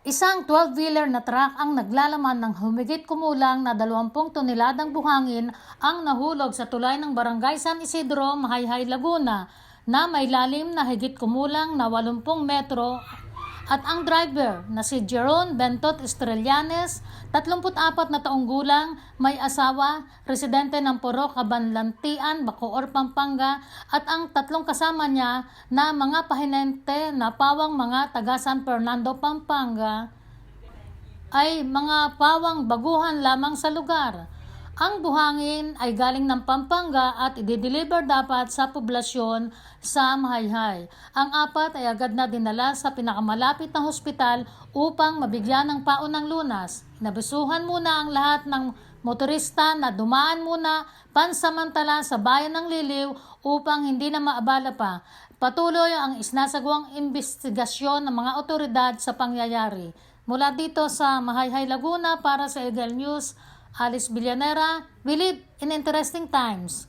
Isang 12-wheeler na truck ang naglalaman ng humigit kumulang na 20 toneladang buhangin ang nahulog sa tulay ng Barangay San Isidro, Mahayhay, Laguna na may lalim na higit kumulang na 80 metro at ang driver na si Jeron Bentot Estrellanes, 34 na taong gulang, may asawa, residente ng Puro, Cabanlantian, Bacoor, Pampanga at ang tatlong kasama niya na mga pahinente na pawang mga taga San Fernando, Pampanga ay mga pawang baguhan lamang sa lugar. Ang buhangin ay galing ng Pampanga at i-deliver dapat sa poblasyon sa Mahayhay. Ang apat ay agad na dinala sa pinakamalapit na hospital upang mabigyan ng paunang lunas. Nabisuhan muna ang lahat ng motorista na dumaan muna pansamantala sa bayan ng Liliw upang hindi na maabala pa. Patuloy ang isinasagawang investigasyon ng mga otoridad sa pangyayari. Mula dito sa Mahayhay, Laguna para sa Eagle News, Alice Villanera, we live in interesting times.